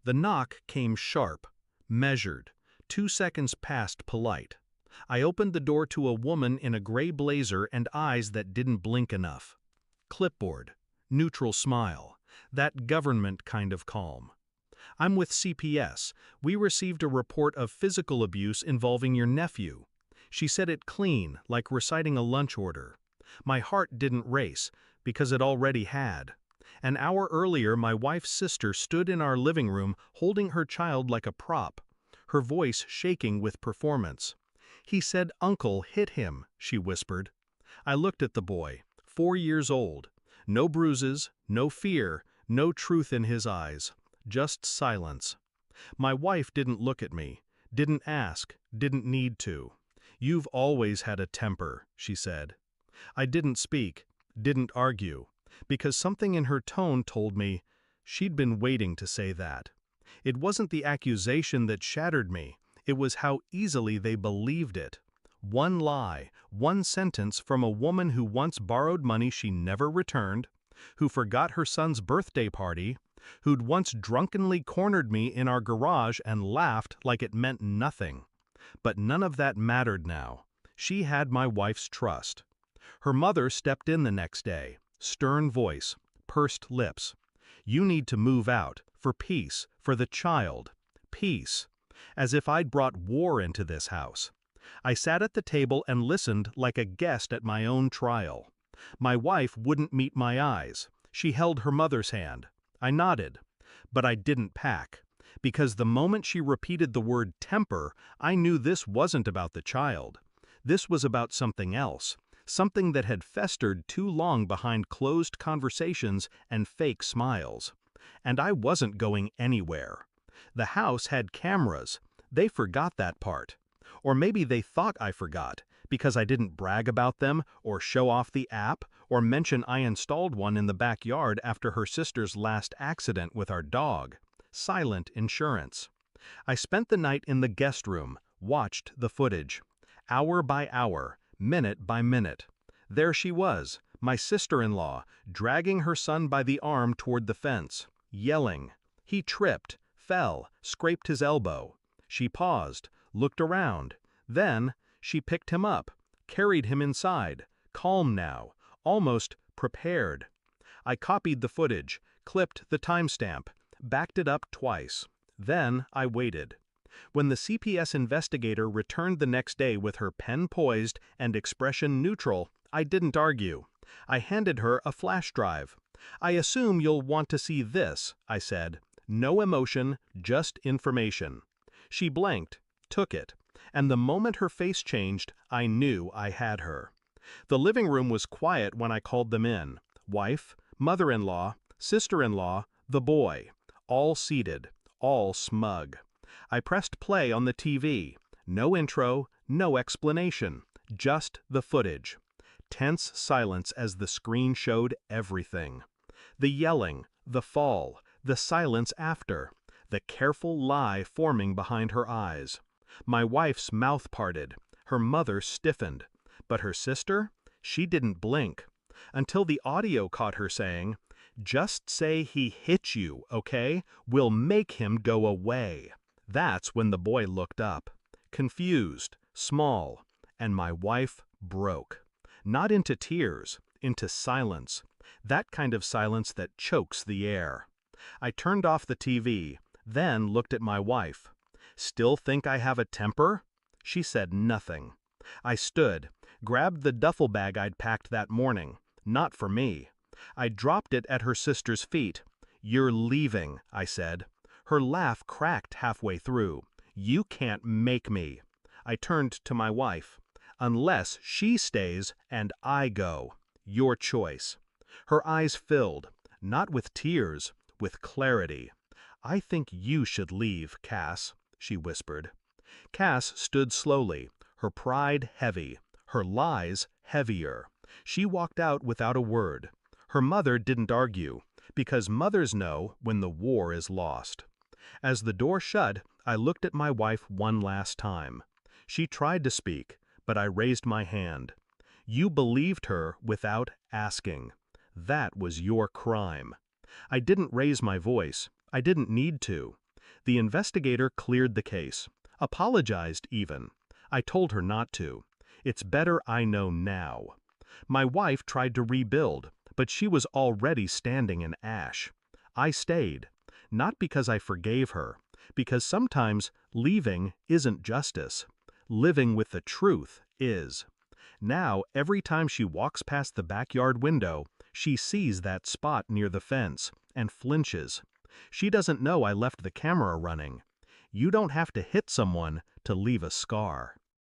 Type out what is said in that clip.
The knock came sharp, measured, 2 seconds past polite. I opened the door to a woman in a gray blazer and eyes that didn't blink enough. Clipboard, neutral smile, that government kind of calm. "I'm with CPS. We received a report of physical abuse involving your nephew." She said it clean, like reciting a lunch order. My heart didn't race, because it already had. An hour earlier, my wife's sister stood in our living room holding her child like a prop, her voice shaking with performance. "He said Uncle hit him," she whispered. I looked at the boy, 4 years old. No bruises, no fear, no truth in his eyes. Just silence. My wife didn't look at me, didn't ask, didn't need to. "You've always had a temper," she said. I didn't speak, didn't argue, because something in her tone told me she'd been waiting to say that. It wasn't the accusation that shattered me, it was how easily they believed it. One lie, one sentence from a woman who once borrowed money she never returned, who forgot her son's birthday party, who'd once drunkenly cornered me in our garage and laughed like it meant nothing. But none of that mattered now. She had my wife's trust. Her mother stepped in the next day, stern voice, pursed lips. "You need to move out, for peace, for the child. Peace." As if I'd brought war into this house. I sat at the table and listened like a guest at my own trial. My wife wouldn't meet my eyes. She held her mother's hand. I nodded. But I didn't pack. Because the moment she repeated the word temper, I knew this wasn't about the child. This was about something else. Something that had festered too long behind closed conversations and fake smiles. And I wasn't going anywhere. The house had cameras. They forgot that part. Or maybe they thought I forgot, because I didn't brag about them, or show off the app, or mention I installed one in the backyard after her sister's last accident with our dog. Silent insurance. I spent the night in the guest room, watched the footage. Hour by hour, minute by minute. There she was, my sister-in-law, dragging her son by the arm toward the fence, yelling. He tripped, fell, scraped his elbow. She paused, looked around. Then, she picked him up, carried him inside, calm now, almost prepared. I copied the footage, clipped the timestamp, backed it up twice. Then I waited. When the CPS investigator returned the next day with her pen poised and expression neutral, I didn't argue. I handed her a flash drive. "I assume you'll want to see this," I said. No emotion, just information. She blinked, took it, and the moment her face changed, I knew I had her. The living room was quiet when I called them in. Wife, mother-in-law, sister-in-law, the boy. All seated, all smug. I pressed play on the TV. No intro, no explanation. Just the footage. Tense silence as the screen showed everything. The yelling, the fall, the silence after, the careful lie forming behind her eyes. My wife's mouth parted, her mother stiffened, but her sister, she didn't blink, until the audio caught her saying, "Just say he hit you, okay? We'll make him go away." That's when the boy looked up, confused, small, and my wife broke. Not into tears, into silence, that kind of silence that chokes the air. I turned off the TV, then looked at my wife. "Still think I have a temper?" She said nothing. I stood, grabbed the duffel bag I'd packed that morning. Not for me. I dropped it at her sister's feet. "You're leaving," I said. Her laugh cracked halfway through. "You can't make me." I turned to my wife. "Unless she stays and I go. Your choice." Her eyes filled, not with tears, with clarity. "I think you should leave, Cass," she whispered. Cass stood slowly, her pride heavy, her lies heavier. She walked out without a word. Her mother didn't argue, because mothers know when the war is lost. As the door shut, I looked at my wife one last time. She tried to speak, but I raised my hand. "You believed her without asking. That was your crime." I didn't raise my voice. I didn't need to. The investigator cleared the case. Apologized even. I told her not to. It's better I know now. My wife tried to rebuild, but she was already standing in ash. I stayed. Not because I forgave her, because sometimes leaving isn't justice. Living with the truth is. Now, every time she walks past the backyard window, she sees that spot near the fence and flinches. She doesn't know I left the camera running. You don't have to hit someone to leave a scar.